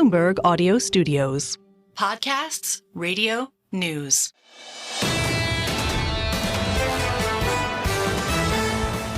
Bloomberg Audio Studios. Podcasts, radio, news.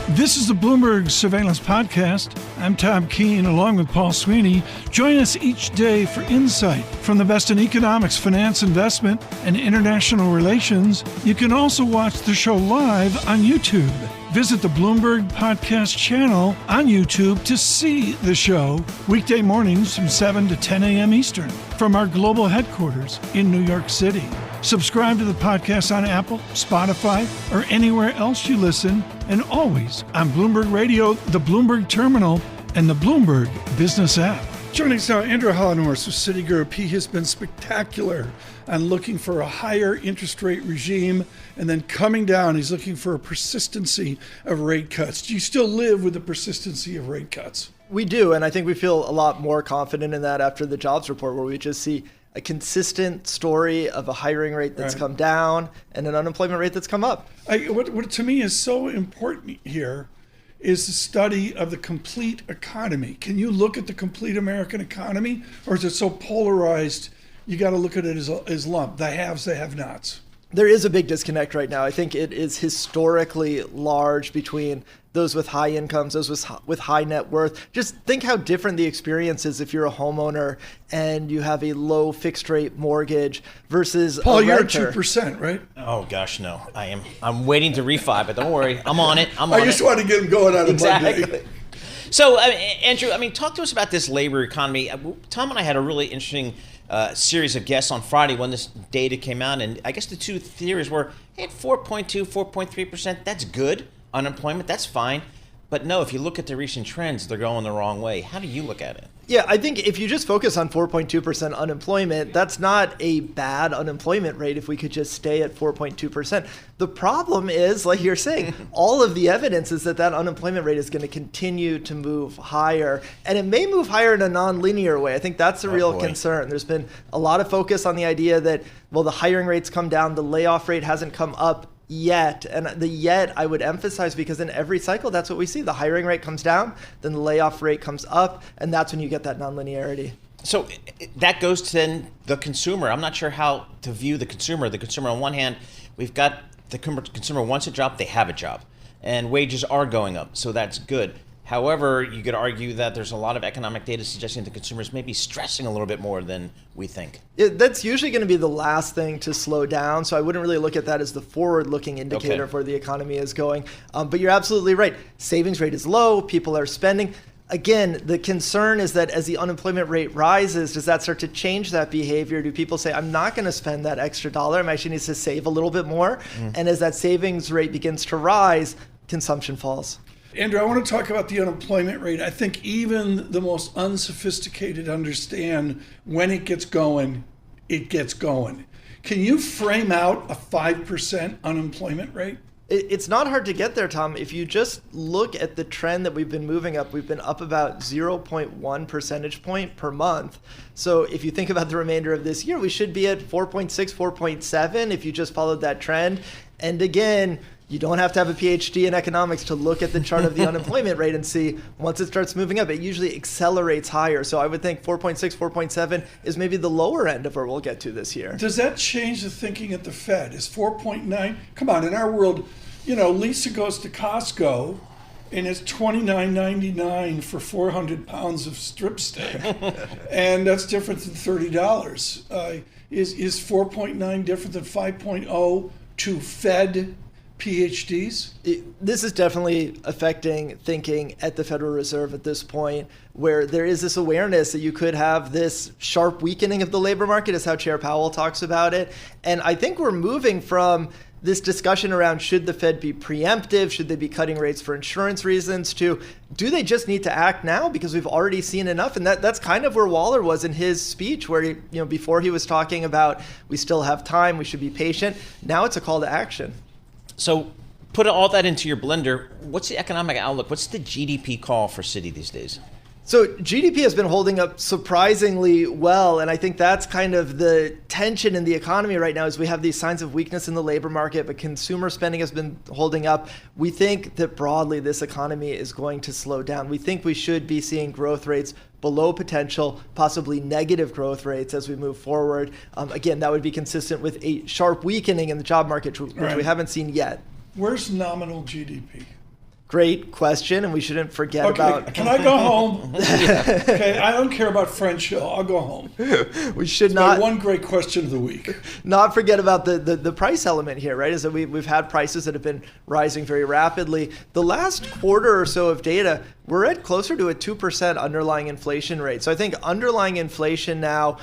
This is the Bloomberg Surveillance Podcast. I'm Tom Keene, along with Paul Sweeney. Join us each day for insight from the best in economics, finance, investment, and international relations. You can also watch the show live on YouTube. Visit the Bloomberg Podcast channel on YouTube to see the show weekday mornings from 7 to 10 a.m. Eastern from our global headquarters in New York City. Subscribe to the podcast on Apple, Spotify, or anywhere else you listen, and always on Bloomberg Radio, the Bloomberg Terminal, and the Bloomberg Business app. Joining us now, Andrew Hollenhorst with Citigroup. He has been spectacular on looking for a higher interest rate regime and then coming down. He's looking for a persistency of rate cuts. Do you still live with the persistency of rate cuts? We do, and I think we feel a lot more confident in that after the jobs report, where we just see a consistent story of a hiring rate that's come down and an unemployment rate that's come up. What to me is so important here is the study of the complete economy. Can you look at the complete American economy, or is it so polarized you got to look at it as lump, the haves, the have-nots? There is a big disconnect right now. I think it is historically large between those with high incomes, those with high net worth. Just think how different the experience is if you're a homeowner and you have a low fixed rate mortgage versus Paul, a renter. you're at 2%, right? Oh gosh, no. I'm waiting to refi, but don't worry. I'm on it. I just want to get him going on exactly. a Monday. So, Andrew, talk to us about this labor economy. Tom and I had a really interesting series of guests on Friday when this data came out, and I guess the two theories were, hey, 4.2, 4.3%, that's good. Unemployment, that's fine. But no, if you look at the recent trends, they're going the wrong way. How do you look at it? Yeah, I think if you just focus on 4.2% unemployment, that's not a bad unemployment rate if we could just stay at 4.2%. The problem is, like you're saying, all of the evidence is that unemployment rate is going to continue to move higher. And it may move higher in a non-linear way. I think that's a real concern. There's been a lot of focus on the idea that, well, the hiring rate's come down, the layoff rate hasn't come up yet. And the yet I would emphasize, because in every cycle, that's what we see. The hiring rate comes down, then the layoff rate comes up, and that's when you get that nonlinearity. So that goes to then the consumer. I'm not sure how to view the consumer. The consumer, on one hand, we've got the consumer wants a job, they have a job, and wages are going up, so that's good. However, you could argue that there's a lot of economic data suggesting the consumers may be stressing a little bit more than we think. That's usually going to be the last thing to slow down, so I wouldn't really look at that as the forward-looking indicator of where the economy is going. But you're absolutely right. Savings rate is low. People are spending. Again, the concern is that as the unemployment rate rises, does that start to change that behavior? Do people say, I'm not going to spend that extra dollar. I actually need to save a little bit more. And as that savings rate begins to rise, consumption falls. Andrew, I want to talk about the unemployment rate. I think even the most unsophisticated understand when it gets going, it gets going. Can you frame out a 5% unemployment rate? It's not hard to get there, Tom. If you just look at the trend that we've been moving up, we've been up about 0.1 percentage point per month. So if you think about the remainder of this year, we should be at 4.6, 4.7 if you just followed that trend. And again, you don't have to have a PhD in economics to look at the chart of the unemployment rate and see once it starts moving up, it usually accelerates higher. So I would think 4.6, 4.7 is maybe the lower end of where we'll get to this year. Does that change the thinking at the Fed? Is 4.9? Come on, in our world, Lisa goes to Costco and it's $29.99 for 400 pounds of strip steak. And that's different than $30. Is 4.9 different than 5.0 to Fed PhDs? This is definitely affecting thinking at the Federal Reserve at this point, where there is this awareness that you could have this sharp weakening of the labor market, is how Chair Powell talks about it. And I think we're moving from this discussion around should the Fed be preemptive, should they be cutting rates for insurance reasons, to do they just need to act now because we've already seen enough? And that's kind of where Waller was in his speech, where he, before he was talking about we still have time, we should be patient. Now it's a call to action. So put all that into your blender. What's the economic outlook? What's the GDP call for Citi these days? So GDP has been holding up surprisingly well, and I think that's kind of the tension in the economy right now is we have these signs of weakness in the labor market, but consumer spending has been holding up. We think that broadly this economy is going to slow down. We think we should be seeing growth rates below potential, possibly negative growth rates as we move forward. Again, that would be consistent with a sharp weakening in the job market, which we haven't seen yet. Where's nominal GDP? Great question, and we shouldn't forget about... Can I go home? Okay, I don't care about French Hill. I'll go home. We should it's not... my one great question of the week. Not forget about the price element here, right? Is that we've had prices that have been rising very rapidly. The last quarter or so of data, we're at closer to a 2% underlying inflation rate. So I think underlying inflation now,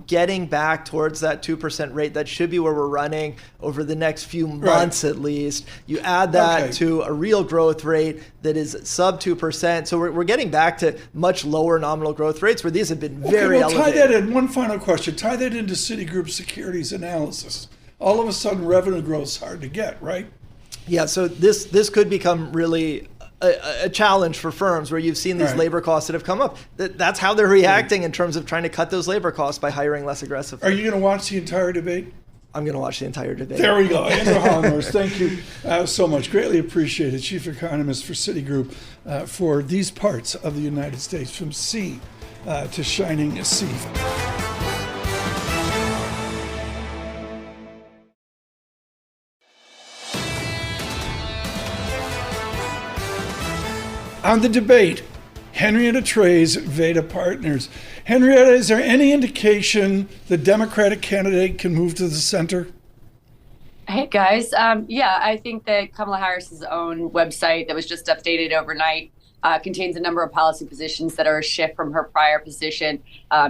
getting back towards that 2% rate, that should be where we're running over the next few months at least. You add that to a real growth rate that is sub 2%. So we're getting back to much lower nominal growth rates where these have been very elevated. Tie that in. One final question. Tie that into Citigroup securities analysis. All of a sudden, revenue growth is hard to get, right? Yeah, so this could become really a challenge for firms where you've seen these labor costs that have come up. That's how they're reacting in terms of trying to cut those labor costs by hiring less aggressively. Are you going to watch the entire debate? I'm going to watch the entire debate. There we go. Andrew Hollenhorst, thank you so much. Greatly appreciated. Chief Economist for Citigroup for these parts of the United States, from sea to shining sea. On the debate, Henrietta Treyz, Veda Partners. Henrietta, is there any indication the Democratic candidate can move to the center? Hey, guys. I think that Kamala Harris's own website that was just updated overnight contains a number of policy positions that are a shift from her prior position.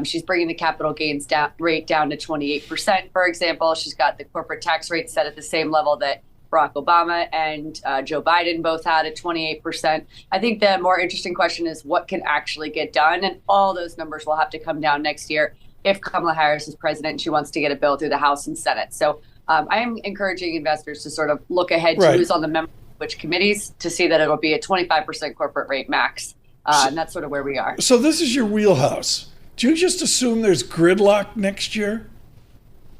She's bringing the capital gains rate down to 28%, for example. She's got the corporate tax rate set at the same level that Barack Obama and Joe Biden both had at 28%. I think the more interesting question is what can actually get done, and all those numbers will have to come down next year if Kamala Harris is president and she wants to get a bill through the House and Senate. So I am encouraging investors to sort of look ahead to who's on the member which committees to see that it'll be a 25% corporate rate max, and that's sort of where we are. So this is your wheelhouse. Do you just assume there's gridlock next year?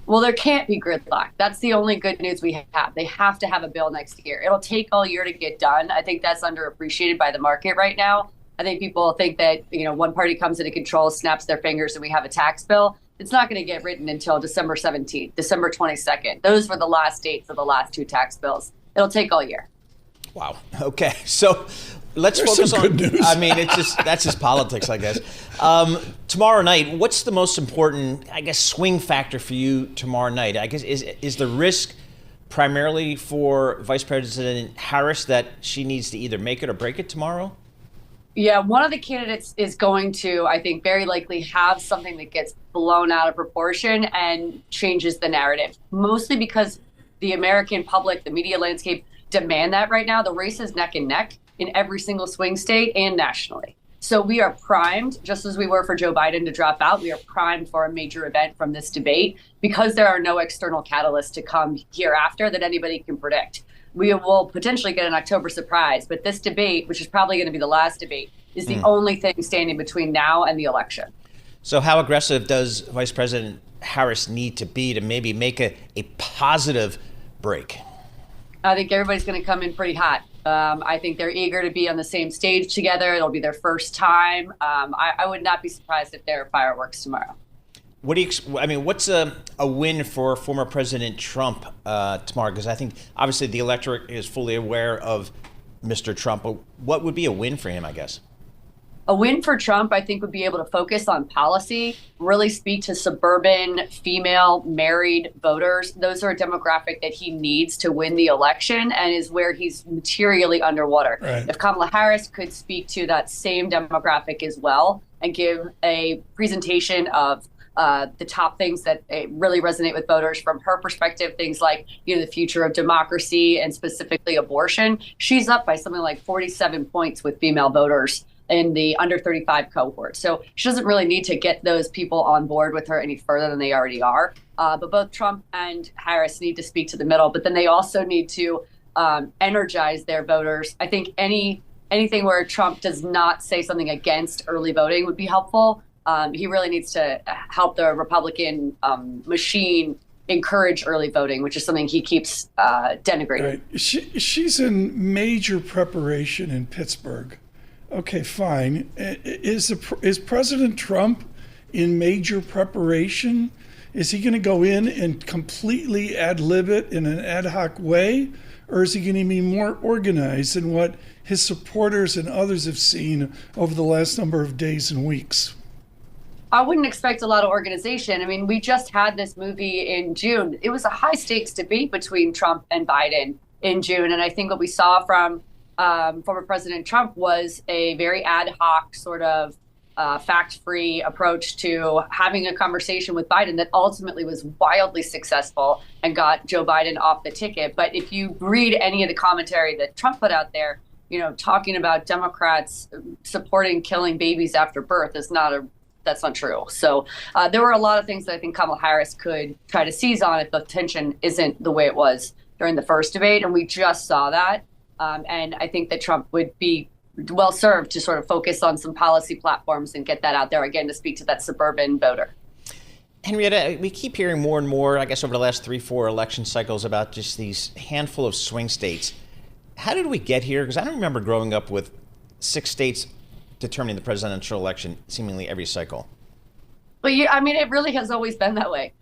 Well, there can't be gridlock. That's the only good news we have. They have to have a bill next year. It'll take all year to get done. I think that's underappreciated by the market right now. I think people think that, one party comes into control, snaps their fingers, and we have a tax bill. It's not going to get written until December 17th, December 22nd. Those were the last dates of the last two tax bills. It'll take all year. Wow. Okay. So let's focus on good news. I mean, that's just politics, I guess. Tomorrow night, what's the most important, swing factor for you tomorrow night? I guess is the risk primarily for Vice President Harris that she needs to either make it or break it tomorrow? Yeah, one of the candidates is going to, I think, very likely have something that gets blown out of proportion and changes the narrative, mostly because the American public, the media landscape, demand that right now. The race is neck and neck in every single swing state and nationally. So we are primed, just as we were for Joe Biden to drop out. We are primed for a major event from this debate because there are no external catalysts to come hereafter that anybody can predict. We will potentially get an October surprise, but this debate, which is probably going to be the last debate, is the only thing standing between now and the election. So how aggressive does Vice President Harris need to be to maybe make a positive break? I think everybody's going to come in pretty hot. I think they're eager to be on the same stage together. It'll be their first time. I would not be surprised if there are fireworks tomorrow. What's a win for former President Trump tomorrow? Because I think obviously the electorate is fully aware of Mr. Trump. But what would be a win for him, I guess? A win for Trump, I think, would be able to focus on policy, really speak to suburban, female, married voters. Those are a demographic that he needs to win the election and is where he's materially underwater. Right. If Kamala Harris could speak to that same demographic as well and give a presentation of the top things that really resonate with voters from her perspective, things like the future of democracy and specifically abortion, she's up by something like 47 points with female voters in the under 35 cohort. So she doesn't really need to get those people on board with her any further than they already are. But both Trump and Harris need to speak to the middle, but then they also need to energize their voters. I think any anything where Trump does not say something against early voting would be helpful. He really needs to help the Republican machine encourage early voting, which is something he keeps denigrating. Right. She's in major preparation in Pittsburgh. Okay, fine. Is President Trump in major preparation? Is he going to go in and completely ad lib it in an ad hoc way? Or is he going to be more organized than what his supporters and others have seen over the last number of days and weeks? I wouldn't expect a lot of organization. I mean, we just had this movie in June. It was a high stakes debate between Trump and Biden in June. And I think what we saw from former President Trump was a very ad hoc sort of fact-free approach to having a conversation with Biden that ultimately was wildly successful and got Joe Biden off the ticket. But if you read any of the commentary that Trump put out there, talking about Democrats supporting killing babies after birth that's not true. So there were a lot of things that I think Kamala Harris could try to seize on if the tension isn't the way it was during the first debate. And we just saw that. And I think that Trump would be well served to sort of focus on some policy platforms and get that out there again to speak to that suburban voter. Henrietta, we keep hearing more and more, I guess, over the last 3-4 election cycles about just these handful of swing states. How did we get here? Because I don't remember growing up with 6 states determining the presidential election seemingly every cycle. Well, it really has always been that way.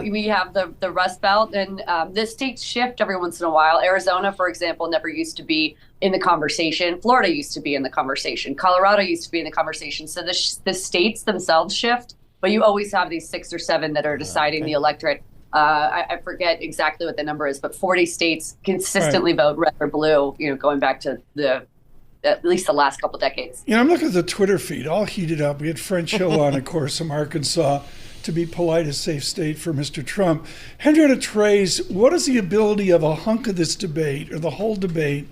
We have the Rust Belt, and the states shift every once in a while. Arizona, for example, never used to be in the conversation. Florida used to be in the conversation. Colorado used to be in the conversation. So the states themselves shift, but you always have these 6 or 7 that are deciding the electorate. I forget exactly what the number is, but 40 states consistently vote red or blue, going back to at least the last couple decades. I'm looking at the Twitter feed, all heated up. We had French Hill on, of course, from Arkansas, to be polite, a safe state for Mr. Trump. Henrietta Treyz, what is the ability of a hunk of this debate, or the whole debate,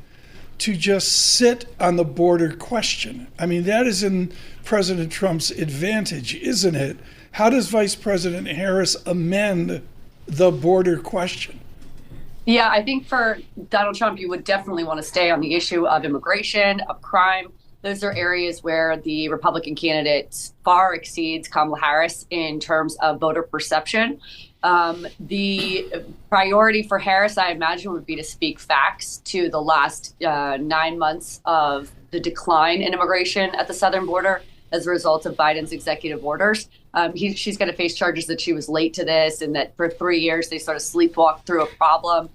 to just sit on the border question? I mean, that is in President Trump's advantage, isn't it? How does Vice President Harris amend the border question? Yeah, I think for Donald Trump, you would definitely want to stay on the issue of immigration, of crime. Those are areas where the Republican candidate far exceeds Kamala Harris in terms of voter perception. The priority for Harris, I imagine, would be to speak facts to the last 9 months of the decline in immigration at the southern border as a result of Biden's executive orders. She's going to face charges that she was late to this and that for 3 years they sort of sleepwalked through a problem.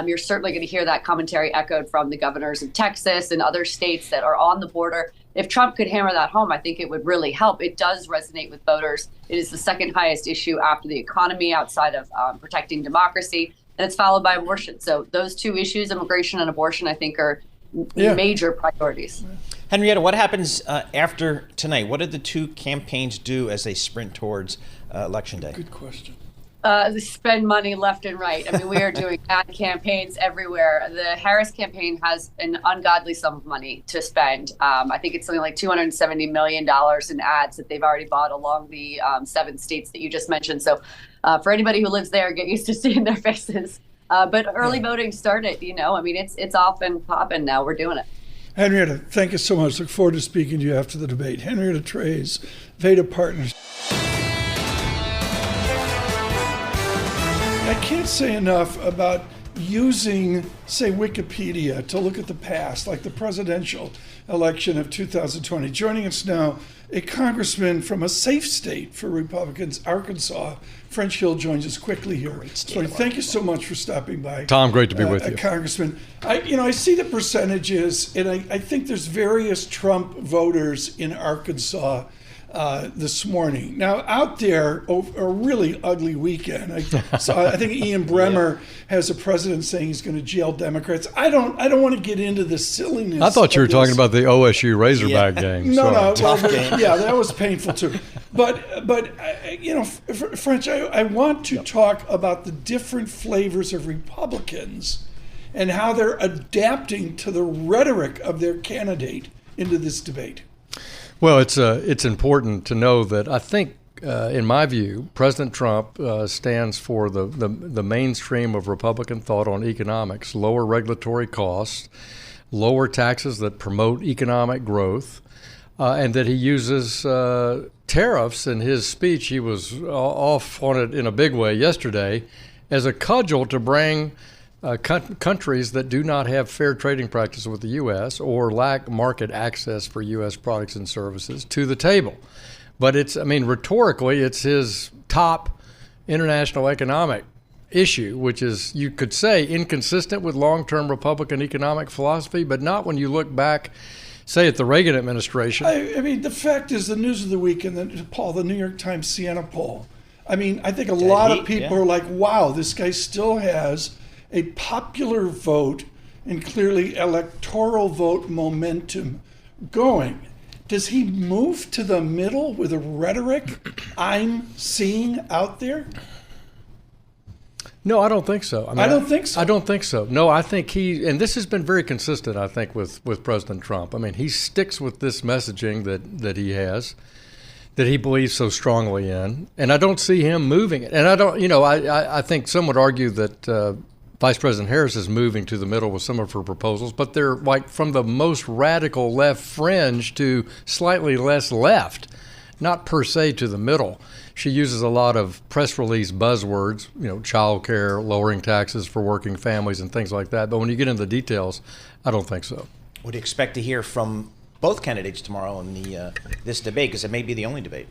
You're certainly going to hear that commentary echoed from the governors of Texas and other states that are on the border. If Trump could hammer that home, I think it would really help. It does resonate with voters. It is the second highest issue after the economy outside of protecting democracy, and it's followed by abortion. So those 2 issues, immigration and abortion, I think are major priorities. Henrietta, what happens after tonight? What did the 2 campaigns do as they sprint towards Election Day? Good question. They spend money left and right. I mean, we are doing ad campaigns everywhere. The Harris campaign has an ungodly sum of money to spend. I think it's something like $270 million in ads that they've already bought along the 7 states that you just mentioned. So for anybody who lives there, get used to seeing their faces. But early voting started, it's off and popping now. We're doing it. Henrietta, thank you so much. Look forward to speaking to you after the debate. Henrietta Treyz, Veda Partners. I can't say enough about using, say, Wikipedia to look at the past, like the presidential election of 2020. Joining us now, a congressman from a safe state for Republicans, Arkansas. French Hill joins us quickly here. So thank you so much for stopping by. Tom, great to be with you. Congressman. I see the percentages, and I think there's various Trump voters in Arkansas this morning. Now, out there, a really ugly weekend. I think Ian Bremmer has a president saying he's going to jail Democrats. I don't want to get into the silliness. I thought you were talking about the OSU Razorback game. No, yeah, that was painful too. But French, I want to talk about the different flavors of Republicans and how they're adapting to the rhetoric of their candidate into this debate. Well, it's important to know that I think, in my view, President Trump stands for the mainstream of Republican thought on economics, lower regulatory costs, lower taxes that promote economic growth, and that he uses tariffs in his speech. He was off on it in a big way yesterday as a cudgel to bring countries that do not have fair trading practices with the U.S. or lack market access for U.S. products and services to the table. But rhetorically, it's his top international economic issue, which is, you could say, inconsistent with long-term Republican economic philosophy, but not when you look back, say, at the Reagan administration. I mean, the fact is, the news of the week, and Paul, the New York Times Siena poll, I mean, I think a lot of people are like, wow, this guy still has a popular vote and clearly electoral vote momentum going. Does he move to the middle with a rhetoric I'm seeing out there? No, I don't think so. I don't think so. I don't think so. No, I think and this has been very consistent, I think, with President Trump. I mean, he sticks with this messaging that he has, that he believes so strongly in, and I don't see him moving it. And I think some would argue that Vice President Harris is moving to the middle with some of her proposals, but they're like from the most radical left fringe to slightly less left, not per se to the middle. She uses a lot of press release buzzwords, child care, lowering taxes for working families and things like that. But when you get into the details, I don't think so. Would you expect to hear from both candidates tomorrow in this debate? Because it may be the only debate.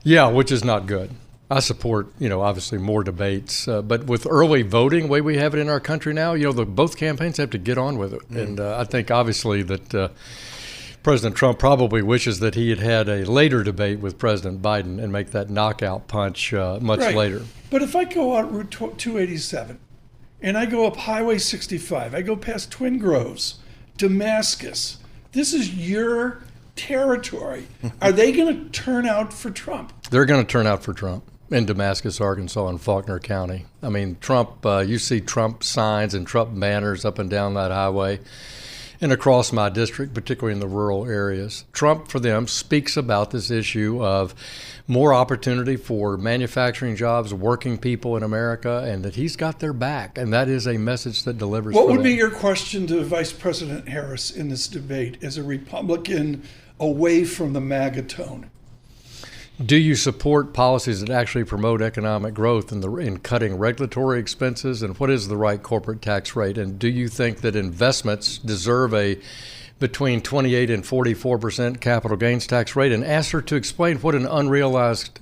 Yeah, which is not good. I support, obviously more debates, but with early voting, the way we have it in our country now, both campaigns have to get on with it. And I think obviously that President Trump probably wishes that he had a later debate with President Biden and make that knockout punch much later. But if I go out Route 287 and I go up Highway 65, I go past Twin Groves, Damascus, this is your territory. Are they going to turn out for Trump? They're going to turn out for Trump in Damascus, Arkansas, and Faulkner County. I mean, Trump, you see Trump signs and Trump banners up and down that highway and across my district, particularly in the rural areas. Trump, for them, speaks about this issue of more opportunity for manufacturing jobs, working people in America, and that he's got their back. And that is a message that delivers. What would be your question to Vice President Harris in this debate as a Republican away from the MAGA tone? Do you support policies that actually promote economic growth in cutting regulatory expenses? And what is the right corporate tax rate? And do you think that investments deserve a between 28 and 44% capital gains tax rate? And ask her to explain what an unrealized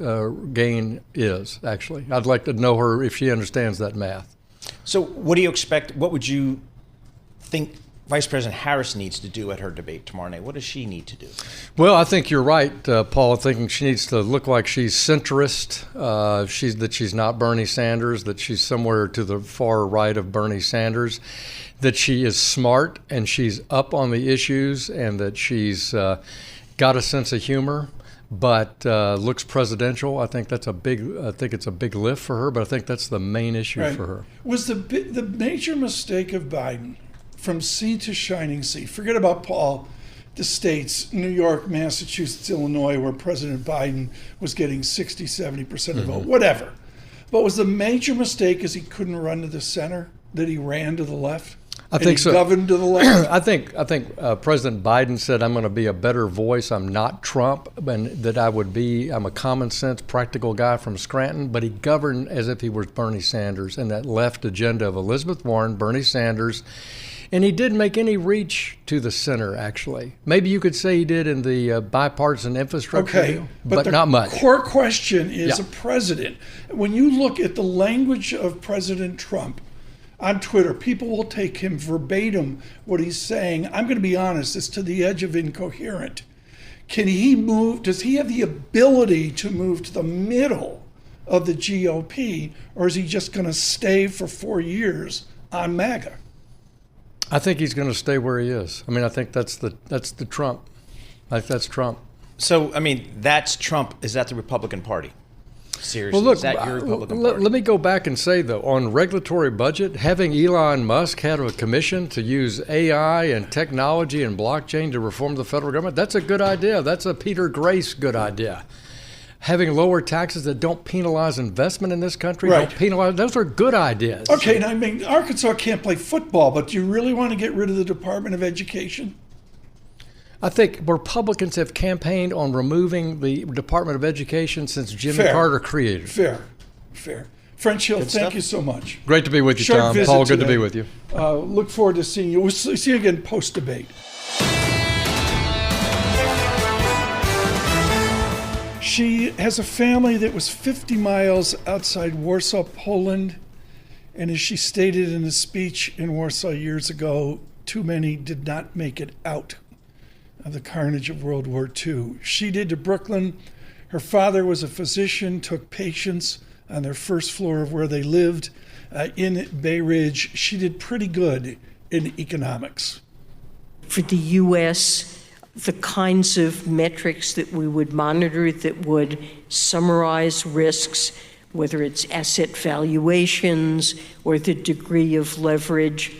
gain is, actually. I'd like to know her if she understands that math. So what do you expect? What would you think Vice President Harris needs to do at her debate tomorrow night? What does she need to do? Well, I think you're right, Paul, thinking she needs to look like she's centrist, that she's not Bernie Sanders, that she's somewhere to the far right of Bernie Sanders, that she is smart and she's up on the issues, and that she's got a sense of humor, but looks presidential. I think it's a big lift for her, but I think that's the main issue for her. Was the major mistake of Biden from sea to shining sea? Forget about Paul, the states, New York, Massachusetts, Illinois, where President Biden was getting 60, 70% of the vote, whatever. But was the major mistake is he couldn't run to the center, that he ran to the left? I think so. Governed to the left? I think President Biden said, I'm going to be a better voice. I'm not Trump, and that I'm a common sense, practical guy from Scranton, but he governed as if he was Bernie Sanders and that left agenda of Elizabeth Warren, Bernie Sanders. And he didn't make any reach to the center, actually. Maybe you could say he did in the bipartisan infrastructure deal, but not much. The core question is a president. When you look at the language of President Trump on Twitter, people will take him verbatim what he's saying. I'm going to be honest, it's to the edge of incoherent. Can he move? Does he have the ability to move to the middle of the GOP, or is he just going to stay for 4 years on MAGA? I think he's going to stay where he is. I mean, I think that's the Trump. I think that's Trump. So, I mean, that's Trump. Is that the Republican Party? Seriously, well, look, is that your Republican Party? Let me go back and say, though, on regulatory budget, having Elon Musk head of a commission to use AI and technology and blockchain to reform the federal government, that's a good idea. That's a Peter Grace good idea. having lower taxes that don't penalize investment in this country, Right. don't penalize, those are good ideas. Okay, now, I mean, Arkansas can't play football, but do you really want to get rid of the Department of Education? I think Republicans have campaigned on removing the Department of Education since Jimmy Fair. Carter created it. Fair. French Hill, thank stuff. you so much. Great to be with you, Short Tom. visit Paul, good to today. be with you. Look forward to seeing you. We'll see you again post-debate. She has a family that was 50 miles outside Warsaw, Poland. And as she stated in a speech in Warsaw years ago, too many did not make it out of the carnage of World War II. She did to Brooklyn. Her father was a physician, took patients on their first floor of where they lived in Bay Ridge. She did pretty good in economics. For the U.S., the kinds of metrics that we would monitor that would summarize risks, whether it's asset valuations or the degree of leverage,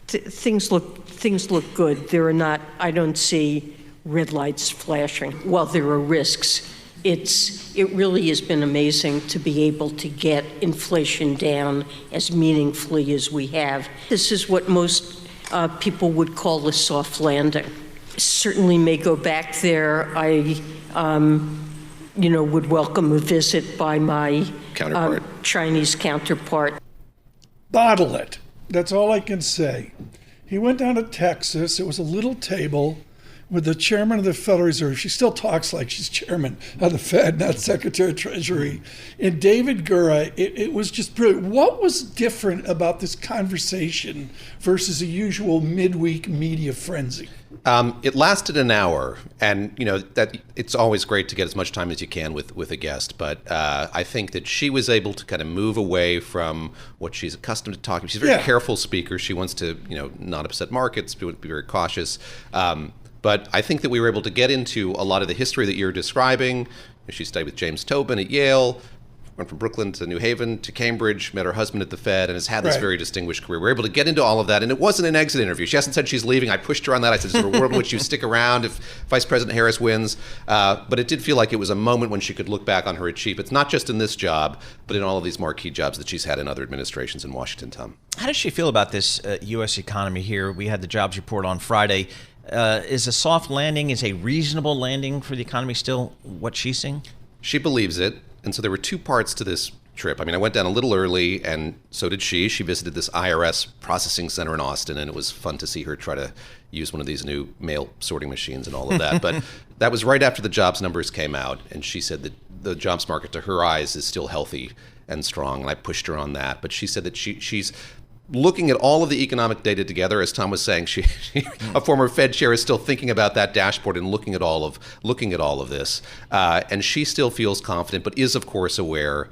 things look good. There are not, I don't see red lights flashing. While there are risks, it really has been amazing to be able to get inflation down as meaningfully as we have. This is what most people would call a soft landing. Certainly may go back there. I would welcome a visit by my Chinese counterpart. Bottle it. That's all I can say. He went down to Texas. It was a little table with the chairman of the Federal Reserve. She still talks like she's chairman of the Fed, not Secretary of Treasury. And David Gura, it was just brilliant. What was different about this conversation versus a usual midweek media frenzy? It lasted an hour, and that it's always great to get as much time as you can with a guest. But I think that she was able to kind of move away from what she's accustomed to talking. She's a very careful speaker. She wants to not upset markets, be very cautious. But I think that we were able to get into a lot of the history that you're describing. She studied with James Tobin at Yale, went from Brooklyn to New Haven to Cambridge, met her husband at the Fed, and has had this very distinguished career. We're able to get into all of that, and it wasn't an exit interview. She hasn't said she's leaving. I pushed her on that. I said, is there a world in which you stick around if Vice President Harris wins? But it did feel like it was a moment when she could look back on her achievements, not just in this job, but in all of these marquee jobs that she's had in other administrations in Washington, Tom. How does she feel about this U.S. economy here? We had the jobs report on Friday. Is a soft landing, is a reasonable landing for the economy still what she's seeing? She believes it. And so there were two parts to this trip. I mean, I went down a little early, and so did she. She visited this IRS processing center in Austin, and it was fun to see her try to use one of these new mail sorting machines and all of that. But that was right after the jobs numbers came out, and she said that the jobs market, to her eyes, is still healthy and strong, and I pushed her on that. But she said that she's looking at all of the economic data together. As Tom was saying, she a former Fed chair is still thinking about that dashboard and looking at all of this. And she still feels confident, but is, of course, aware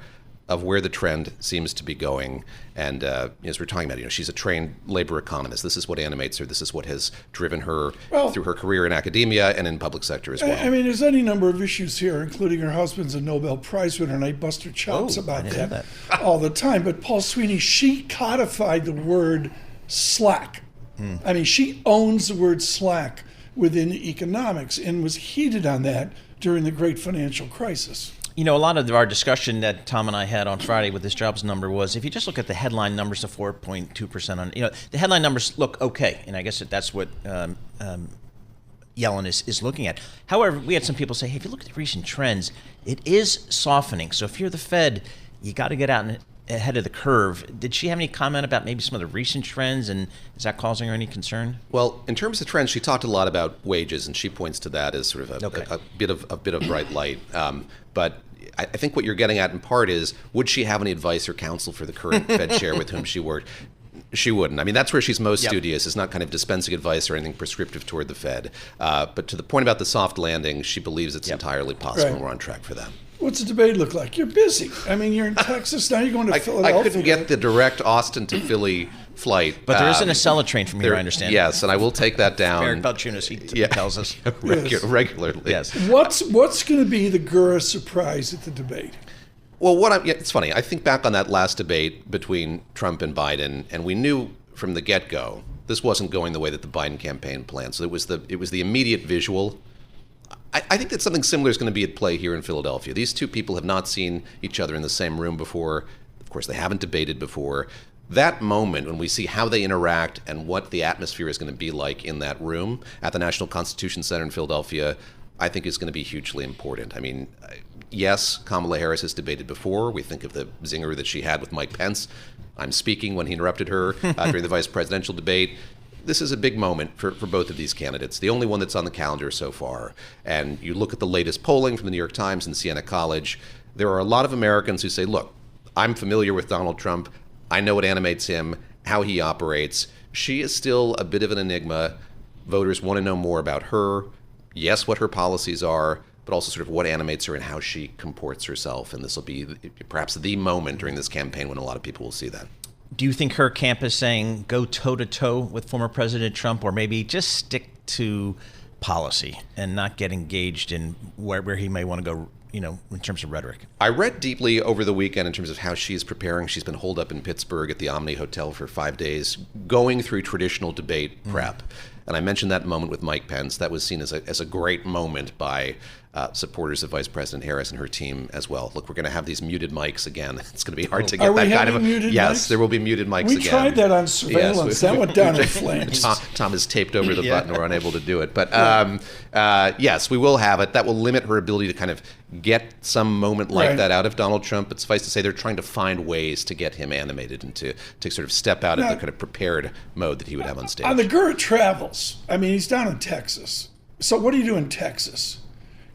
of where the trend seems to be going. And as we're talking about, she's a trained labor economist. This is what animates her. This is what has driven her through her career in academia and in public sector as well. I mean, there's any number of issues here, including her husband's a Nobel Prize winner, and I bust her chops about that all the time. But Paul Sweeney, she codified the word slack. I mean, she owns the word slack within economics and was heated on that during the great financial crisis. A lot of our discussion that Tom and I had on Friday with this jobs number was, if you just look at the headline numbers of 4.2% on, the headline numbers look okay, and I guess that's what Yellen is looking at. However, we had some people say, hey, if you look at the recent trends, it is softening. So if you're the Fed, you got to get out ahead of the curve. Did she have any comment about maybe some of the recent trends, and is that causing her any concern? Well, in terms of trends, she talked a lot about wages, and she points to that as sort of a bit of bright light. But I think what you're getting at in part is, would she have any advice or counsel for the current Fed chair with whom she worked? She wouldn't. I mean, that's where she's most studious, is not kind of dispensing advice or anything prescriptive toward the Fed. But to the point about the soft landing, she believes it's entirely possible, and we're on track for that. What's the debate look like? You're busy. I mean, you're in Texas, now you're going to Philadelphia. I couldn't get the direct Austin to Philly flight. But there is an Acela train from here, I understand. Yes, and I will take that down. Eric Balchunas, he tells us. Regularly. Yes. What's going to be the Gura surprise at the debate? Well, it's funny. I think back on that last debate between Trump and Biden, and we knew from the get-go this wasn't going the way that the Biden campaign planned. So it was the immediate visual. I think that something similar is going to be at play here in Philadelphia. These two people have not seen each other in the same room before. Of course, they haven't debated before. That moment when we see how they interact and what the atmosphere is going to be like in that room at the National Constitution Center in Philadelphia, I think is going to be hugely important. I mean, yes, Kamala Harris has debated before. We think of the zinger that she had with Mike Pence. I'm speaking when he interrupted her during the vice presidential debate. This is a big moment for both of these candidates, the only one that's on the calendar so far. And you look at the latest polling from the New York Times and Siena College, there are a lot of Americans who say, look, I'm familiar with Donald Trump. I know what animates him, how he operates. She is still a bit of an enigma. Voters want to know more about her, yes, what her policies are, but also sort of what animates her and how she comports herself. And this will be perhaps the moment during this campaign when a lot of people will see that. Do you think her camp is saying go toe-to-toe with former President Trump, or maybe just stick to policy and not get engaged in where he may want to go, in terms of rhetoric? I read deeply over the weekend in terms of how she's preparing. She's been holed up in Pittsburgh at the Omni Hotel for 5 days, going through traditional debate prep. And I mentioned that moment with Mike Pence. That was seen as a great moment by supporters of Vice President Harris and her team as well. Look, we're going to have these muted mics again. It's going to be hard to get that kind of muted yes, mics? there will be muted mics We again. tried that on surveillance. That went down in flames. Tom has taped over the button. We're unable to do it. But yes, we will have it. That will limit her ability to kind of get some moment like that out of Donald Trump. But suffice to say, they're trying to find ways to get him animated and to sort of step out of the kind of prepared mode that he would have on stage. On the Gura travels, I mean, he's down in Texas. So what do you do in Texas?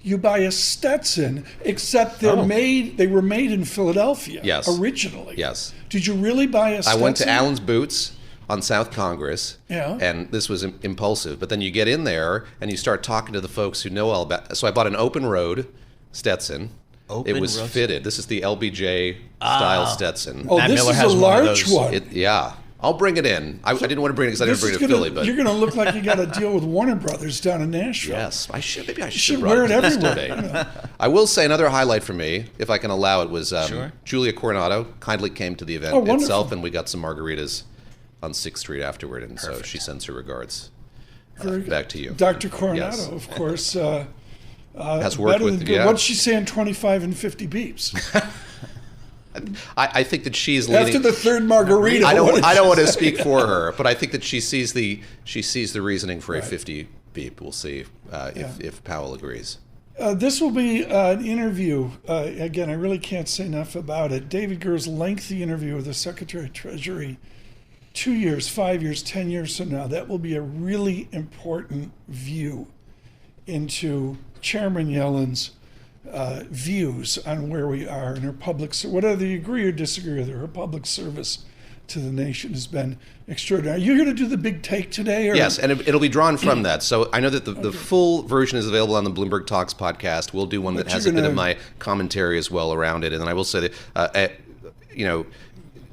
You buy a Stetson, except they were made in Philadelphia originally. Yes. Did you really buy a Stetson? I went to Allen's Boots on South Congress, Yeah. and this was impulsive. But then you get in there and you start talking to the folks who know all about it. So I bought an open road Stetson. It was fitted. This is the LBJ style Stetson. Oh, this is a large one. Yeah. I'll bring it in. I didn't want to bring it because I didn't bring it to Philly. But you're going to look like you got a deal with Warner Brothers down in Nashville. Yes, I should. Maybe I should wear it everywhere. I will say another highlight for me, if I can allow it, was Julia Coronado kindly came to the event itself, and we got some margaritas on 6th Street afterward, and so she sends her regards. Back to you, Dr. Coronado, of course. Has worked with. What's she saying? 25 and 50 beeps. I think that she's leaning, after the third margarita. I don't want to speak for her, but I think that she sees the reasoning for a 50 beep. We'll see if Powell agrees. This will be an interview. Again, I really can't say enough about it. David Gura's lengthy interview with the Secretary of Treasury. 2 years, 5 years, 10 years from now, that will be a really important view into Chairman Yellen's views on where we are in her public service. Whether you agree or disagree with her public service to the nation has been extraordinary. Are you going to do the big take today? Or? Yes, and it'll be drawn from that. So I know that the full version is available on the Bloomberg Talks podcast. We'll do one that has a bit of my commentary as well around it. And then I will say that,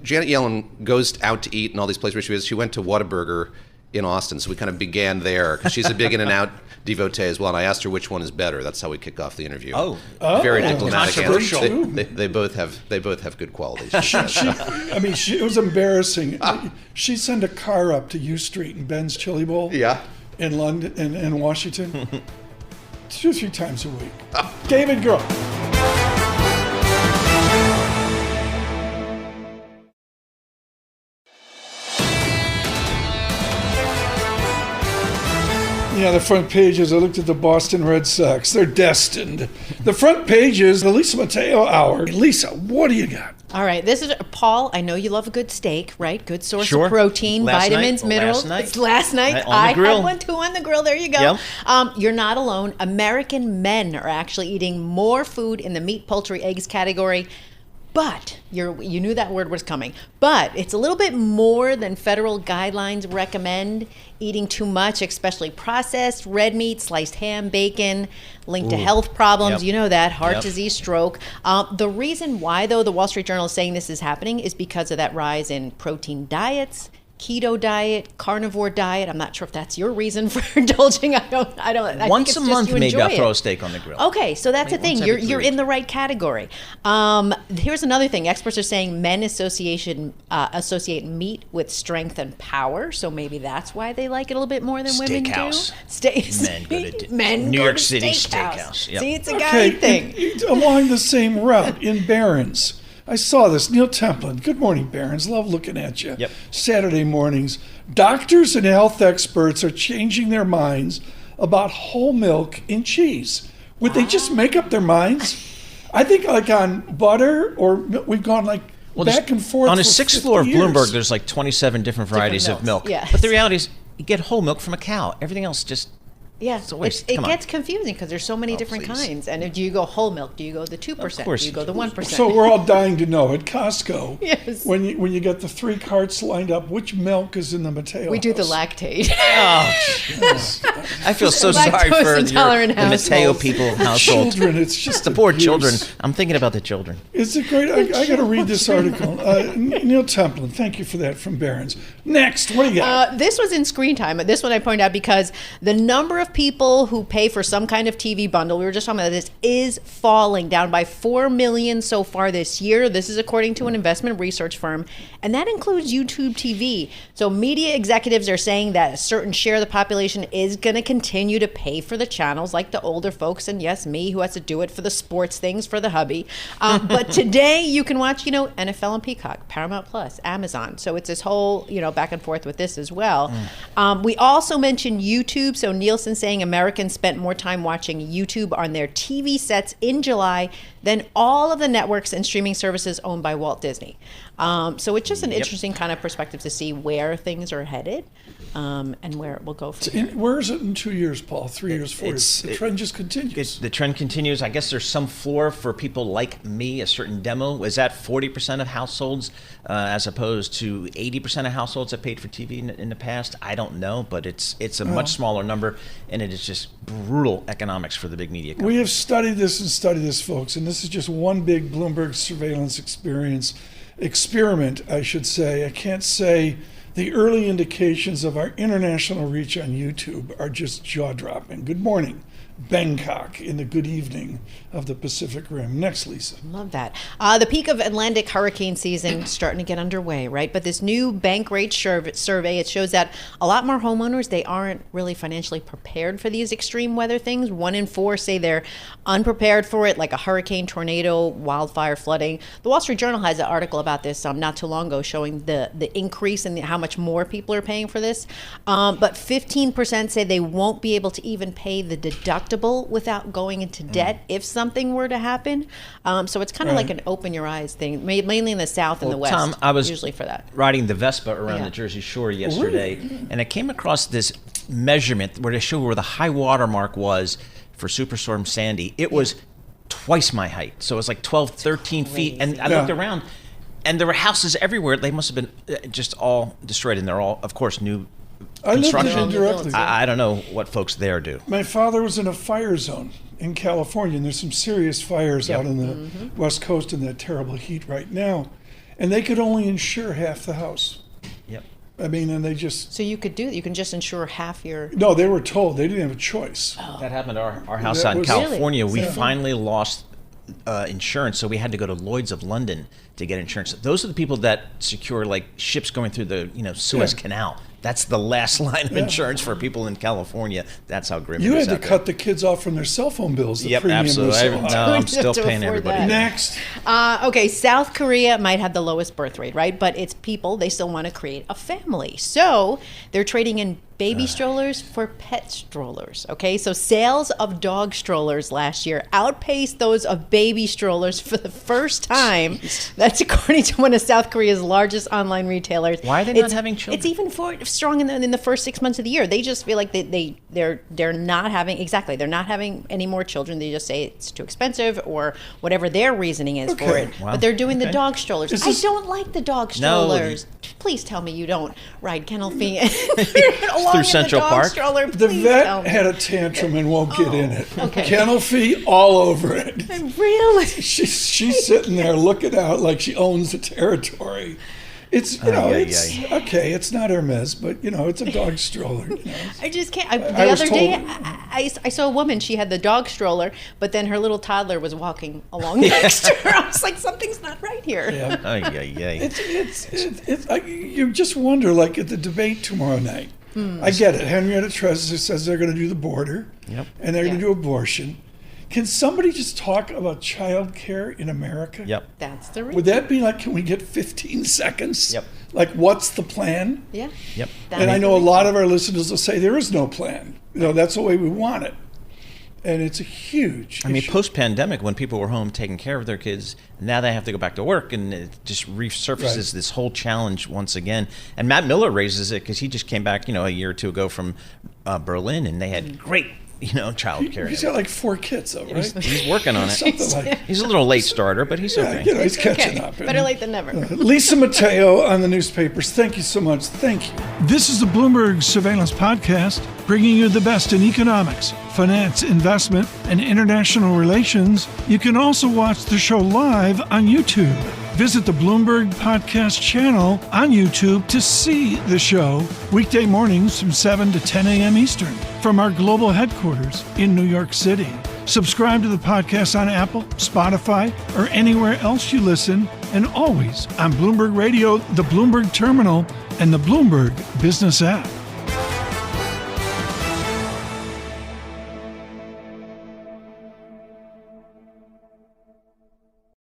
Janet Yellen goes out to eat in all these places where she is. She went to Whataburger in Austin, so we kind of began there because she's a big In-N-Out devotee as well. And I asked her which one is better. That's how we kick off the interview. Very diplomatic answer. They both have good qualities. It was embarrassing. She'd send a car up to U Street and Ben's Chili Bowl. In London in Washington, 2 or 3 times a week. David Gura. Yeah, the front pages, I looked at the Boston Red Sox. They're destined. The front pages, the Lisa Mateo Hour. Lisa, what do you got? All right, this is Paul. I know you love a good steak, right? Good source of protein, vitamins, minerals. Last night, I had one too on the grill. There you go. Yep. You're not alone. American men are actually eating more food in the meat, poultry, eggs category. But you knew that word was coming. But it's a little bit more than federal guidelines recommend. Eating too much, especially processed red meat, sliced ham, bacon, linked to health problems. Yep. You know that, heart disease, stroke. The reason why, though, the Wall Street Journal is saying this is happening is because of that rise in protein diets, keto diet, carnivore diet. I'm not sure if that's your reason for indulging. I don't. Once a month, maybe I'll throw a steak on the grill. Okay, so that's the thing. You're in the right category. Here's another thing. Experts are saying men associate meat with strength and power. So maybe that's why they like it a little bit more than women do. Men New go York to City steakhouse. Yep. See, it's a guy thing. Along the same route in Barron's, I saw this. Neil Templin. Good morning, Barron's. Love looking at you. Yep. Saturday mornings. Doctors and health experts are changing their minds about whole milk in cheese. Would they just make up their minds? I think like on butter, or we've gone like back and forth. On the 6th floor of Bloomberg, there's like 27 different varieties of milk. Yes. But the reality is, you get whole milk from a cow. Everything else just... Yeah, it Come gets confusing because there's so many different kinds. And do you go whole milk? Do you go the 2%? Of course Do you go the 1%? So we're all dying to know at Costco. Yes. When you get the 3 carts lined up, which milk is in the Mateo? We do house? the lactate. I feel so sorry for the Mateo people household. Children, it's just the poor abuse. children. I'm thinking about the children. It's a great. I got to read this article. Neil Templin, thank you for that from Barron's. Next, what do you got? This was in Screen Time. This one I point out because the number of people who pay for some kind of TV bundle, we were just talking about this, is falling, down by 4 million so far this year. This is according to an investment research firm, and that includes YouTube TV. So media executives are saying that a certain share of the population is going to continue to pay for the channels, like the older folks, and yes, me, who has to do it for the sports things for the hubby. But today you can watch, NFL and Peacock, Paramount Plus, Amazon. So it's this whole, back and forth with this as well. We also mentioned YouTube. So Nielsen saying Americans spent more time watching YouTube on their TV sets in July than all of the networks and streaming services owned by Walt Disney. So it's just an interesting kind of perspective to see where things are headed and where it will go from here. Where is it in 2 years, Paul? 3 years, 4 years? The trend just continues. The trend continues. I guess there's some floor for people like me, a certain demo. Is that 40% of households as opposed to 80% of households that paid for TV in the past? I don't know, but it's a much smaller number, and it is just brutal economics for the big media companies. We have studied this, folks, and this is just one big Bloomberg surveillance experiment, I should say. I can't say the early indications of our international reach on YouTube are just jaw-dropping. Good morning, Bangkok, in the good evening of the Pacific Rim. Next, Lisa. Love that. The peak of Atlantic hurricane season starting to get underway, right? But this new Bankrate survey, it shows that a lot more homeowners, they aren't really financially prepared for these extreme weather things. 1 in 4 say they're unprepared for it, like a hurricane, tornado, wildfire, flooding. The Wall Street Journal has an article about this not too long ago showing the increase in how much more people are paying for this. But 15% say they won't be able to even pay the deductible without going into debt if something were to happen. So it's kind of like an open your eyes thing, mainly in the South and the West. Tom, I was usually for that. riding the Vespa around the Jersey Shore yesterday, and I came across this measurement where they show where the high water mark was for Superstorm Sandy. It was twice my height. So it was like 12, 13 feet. And I looked around, and there were houses everywhere. They must have been just all destroyed, and they're all, of course, new construction. I lived indirectly. I don't know what folks there do. My father was in a fire zone in California, and there's some serious fires out on the West Coast in that terrible heat right now. And they could only insure half the house. Yep. I mean, and they just... So you could do that. You can just insure half your... No, they were told. They didn't have a choice. Oh. That happened at our house out in California. Really? We finally lost insurance, so we had to go to Lloyd's of London to get insurance. Those are the people that secure like ships going through the Suez Canal. That's the last line of insurance for people in California. That's how grim it is. You had to cut the kids off from their cell phone bills. The absolutely. I'm still paying everybody. That. Next. Okay, South Korea might have the lowest birth rate, right? But it's people, they still want to create a family. So they're trading in baby strollers for pet strollers, okay? So sales of dog strollers last year outpaced those of baby strollers for the first time. That's according to one of South Korea's largest online retailers. Why are they not having children? It's even strong in the first 6 months of the year. They just feel like they're not having, they're not having any more children. They just say it's too expensive or whatever their reasoning is for it. Wow. But they're doing the dog strollers. I don't like the dog strollers. No. Please tell me you don't ride kennel fee through Central Park. Stroller, the vet had a tantrum and won't get in it. Okay. Kennel fee all over it. Really? She's sitting there looking out like she owns the territory. It's, it's okay. It's not Hermes, but, it's a dog stroller. I just can't. The other day, I saw a woman. She had the dog stroller, but then her little toddler was walking along next to her. I was like, something's not right here. Yeah. You just wonder, like at the debate tomorrow night. I get it. Henrietta Treyz says they're going to do the border, and they're going to do abortion. Can somebody just talk about child care in America? Yep. That's the reason. Would that be like, can we get 15 seconds? Yep. Like, what's the plan? Yeah. Yep. And I know a lot of our listeners will say there is no plan. That's the way we want it. And it's a huge issue. Post-pandemic, when people were home taking care of their kids, now they have to go back to work, and it just resurfaces this whole challenge once again. And Matt Miller raises it because he just came back, a year or two ago from Berlin, and they had great child care. He's got like 4 kids, though, right? He's working on it. He's a little late starter, but he's okay. He's catching up. Better late than never. Lisa Mateo on the newspapers. Thank you so much. Thank you. This is the Bloomberg Surveillance Podcast, bringing you the best in economics, finance, investment, and international relations. You can also watch the show live on YouTube. Visit the Bloomberg Podcast channel on YouTube to see the show weekday mornings from 7 to 10 a.m. Eastern from our global headquarters in New York City. Subscribe to the podcast on Apple, Spotify, or anywhere else you listen, and always on Bloomberg Radio, the Bloomberg Terminal, and the Bloomberg Business app.